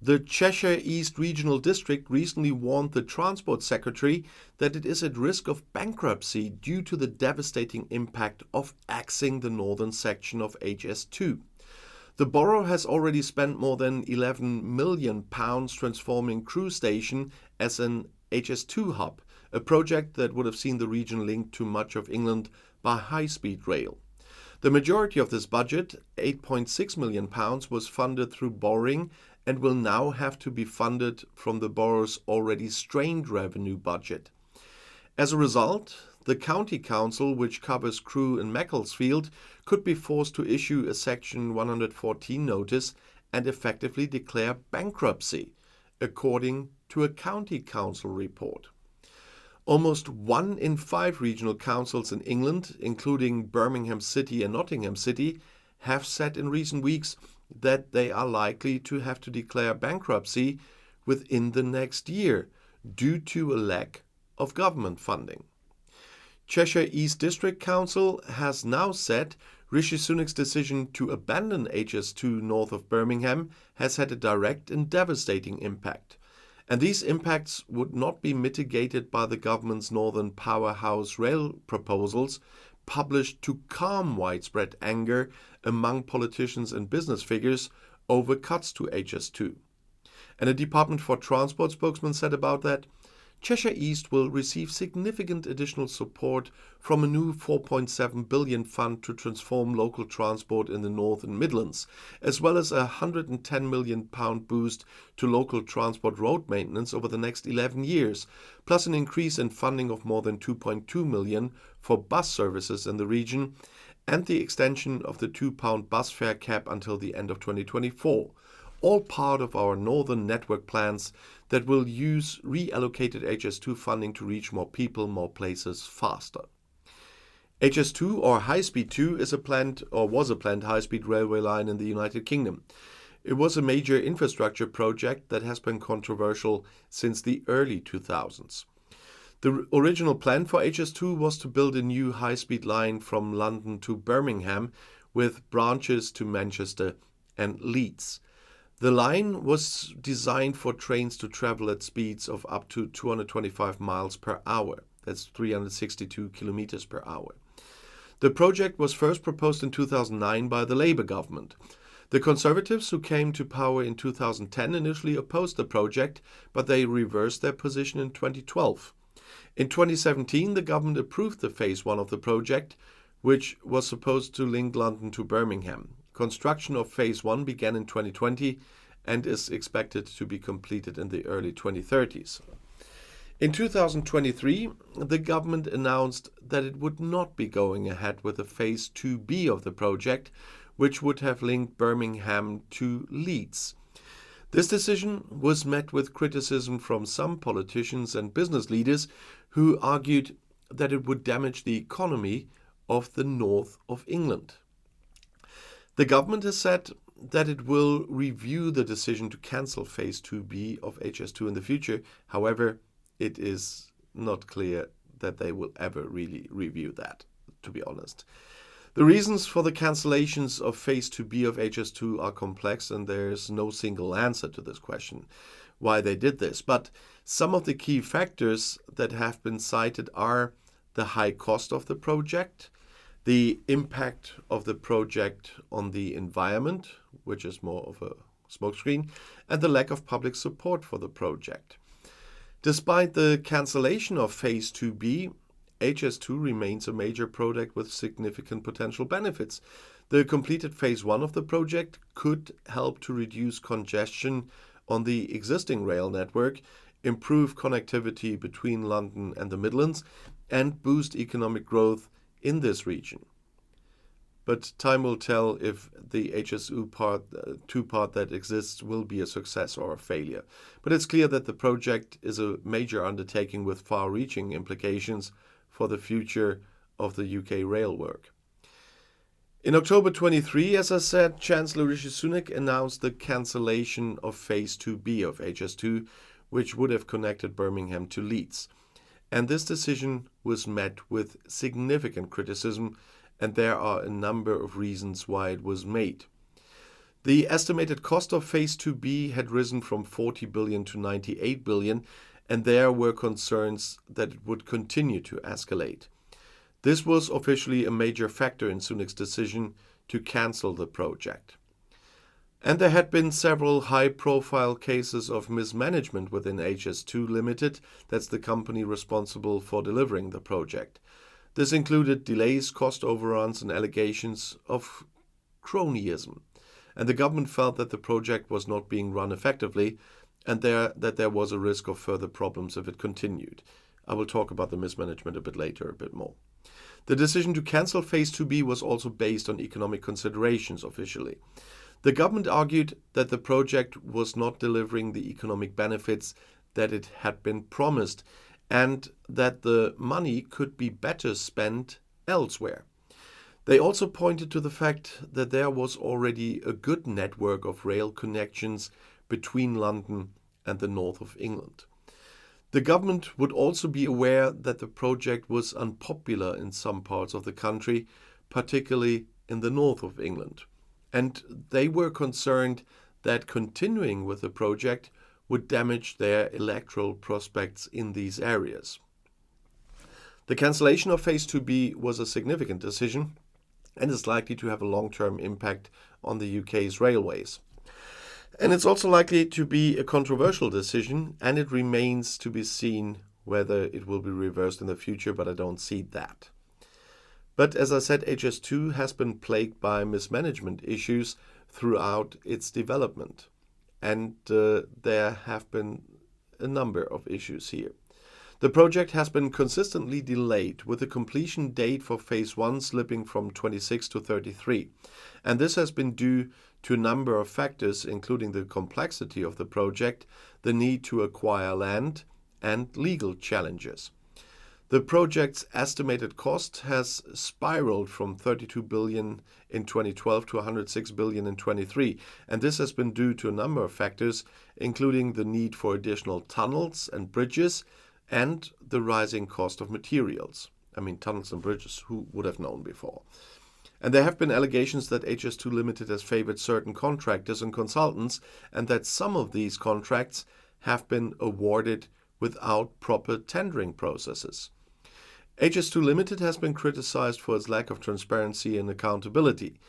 The Cheshire East Regional District recently warned the Transport Secretary that it is at risk of bankruptcy due to the devastating impact of axing the northern section of HS2. The borough has already spent more than £11 million transforming Crewe station as an HS2 hub, a project that would have seen the region linked to much of England by high-speed rail. The majority of this budget, £8.6 million, was funded through borrowing and will now have to be funded from the borough's already strained revenue budget. As a result, the county council, which covers Crewe and Macclesfield, could be forced to issue a Section 114 notice and effectively declare bankruptcy, according to a county council report. Almost 1 in 5 regional councils in England, including Birmingham City and Nottingham City, have said in recent weeks that they are likely to have to declare bankruptcy within the next year due to a lack of government funding. Cheshire East District Council has now said Rishi Sunak's decision to abandon HS2 north of Birmingham has had a direct and devastating impact. And these impacts would not be mitigated by the government's Northern Powerhouse rail proposals, published to calm widespread anger among politicians and business figures over cuts to HS2. And a Department for Transport spokesman said about that, Cheshire East will receive significant additional support from a new £4.7 billion fund to transform local transport in the North and Midlands, as well as a £110 million boost to local transport road maintenance over the next 11 years, plus an increase in funding of more than £2.2 million for bus services in the region, and the extension of the £2 bus fare cap until the end of 2024. All part of our northern network plans that will use reallocated HS2 funding to reach more people, more places, faster. HS2, or High Speed 2, was a planned high-speed railway line in the United Kingdom. It was a major infrastructure project that has been controversial since the early 2000s. The original plan for HS2 was to build a new high-speed line from London to Birmingham with branches to Manchester and Leeds. The line was designed for trains to travel at speeds of up to 225 miles per hour. That's 362 kilometers per hour. The project was first proposed in 2009 by the Labour government. The Conservatives, who came to power in 2010, initially opposed the project, but they reversed their position in 2012. In 2017, the government approved the phase 1 of the project, which was supposed to link London to Birmingham. Construction of phase 1 began in 2020 and is expected to be completed in the early 2030s. In 2023, the government announced that it would not be going ahead with the phase 2B of the project, which would have linked Birmingham to Leeds. This decision was met with criticism from some politicians and business leaders who argued that it would damage the economy of the north of England. The government has said that it will review the decision to cancel phase 2B of HS2 in the future. However, it is not clear that they will ever really review that, to be honest. The reasons for the cancellations of phase 2B of HS2 are complex, and there's no single answer to this question, why they did this. But some of the key factors that have been cited are the high cost of the project, the impact of the project on the environment, which is more of a smokescreen, and the lack of public support for the project. Despite the cancellation of phase 2B, HS2 remains a major project with significant potential benefits. The completed phase 1 of the project could help to reduce congestion on the existing rail network, improve connectivity between London and the Midlands, and boost economic growth in this region. But time will tell if the HS2 part that exists will be a success or a failure. But it's clear that the project is a major undertaking with far-reaching implications for the future of the UK rail work. In October 23, as I said, Chancellor Rishi Sunak announced the cancellation of phase 2B of HS2, which would have connected Birmingham to Leeds. And this decision was met with significant criticism, and there are a number of reasons why it was made. The estimated cost of Phase 2B had risen from 40 billion to 98 billion, and there were concerns that it would continue to escalate. This was officially a major factor in Sunak's decision to cancel the project. And there had been several high-profile cases of mismanagement within HS2 Limited, that's the company responsible for delivering the project. This included delays, cost overruns, and allegations of cronyism. And the government felt that the project was not being run effectively and that there was a risk of further problems if it continued. I will talk about the mismanagement a bit later, a bit more. The decision to cancel Phase 2B was also based on economic considerations officially. The government argued that the project was not delivering the economic benefits that it had been promised and that the money could be better spent elsewhere. They also pointed to the fact that there was already a good network of rail connections between London and the north of England. The government would also be aware that the project was unpopular in some parts of the country, particularly in the north of England. And they were concerned that continuing with the project would damage their electoral prospects in these areas. The cancellation of Phase 2B was a significant decision and is likely to have a long-term impact on the UK's railways. And it's also likely to be a controversial decision, and it remains to be seen whether it will be reversed in the future, but I don't see that. But as I said, HS2 has been plagued by mismanagement issues throughout its development, and there have been a number of issues here. The project has been consistently delayed, with the completion date for Phase 1 slipping from 26 to 33. And this has been due to a number of factors, including the complexity of the project, the need to acquire land, and legal challenges. The project's estimated cost has spiraled from 32 billion in 2012 to 106 billion in 23, and this has been due to a number of factors, including the need for additional tunnels and bridges, and the rising cost of materials. I mean, tunnels and bridges, who would have known before? And there have been allegations that HS2 Limited has favored certain contractors and consultants, and that some of these contracts have been awarded without proper tendering processes. HS2 Limited has been criticized for its lack of transparency and accountability.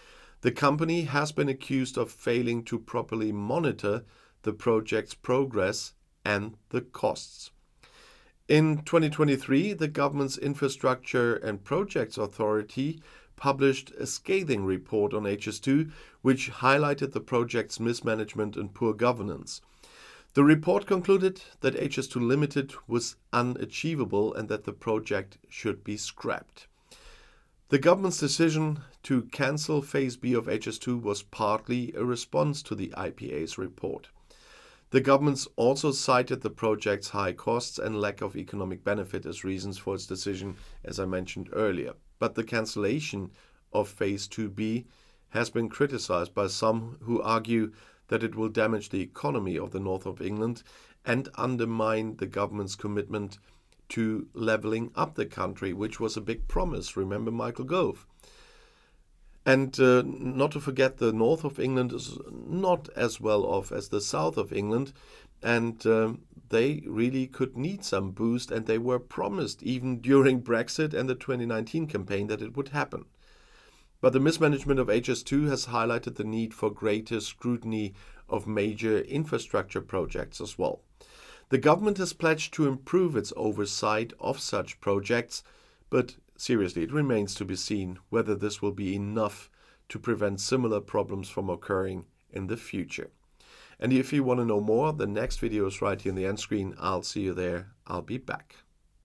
The company has been accused of failing to properly monitor the project's progress and the costs. In 2023, the government's Infrastructure and Projects Authority published a scathing report on HS2, which highlighted the project's mismanagement and poor governance. The report concluded that HS2 Limited was unachievable and that the project should be scrapped. The government's decision to cancel Phase B of HS2 was partly a response to the IPA's report. The government also cited the project's high costs and lack of economic benefit as reasons for its decision, as I mentioned earlier. But the cancellation of Phase 2B has been criticized by some who argue that it will damage the economy of the north of England and undermine the government's commitment to levelling up the country, which was a big promise. Remember Michael Gove? And not to forget, the north of England is not as well off as the south of England, and they really could need some boost, and they were promised even during Brexit and the 2019 campaign that it would happen. But the mismanagement of HS2 has highlighted the need for greater scrutiny of major infrastructure projects as well. The government has pledged to improve its oversight of such projects, but seriously, it remains to be seen whether this will be enough to prevent similar problems from occurring in the future. And if you want to know more, the next video is right here on the end screen. I'll see you there. I'll be back.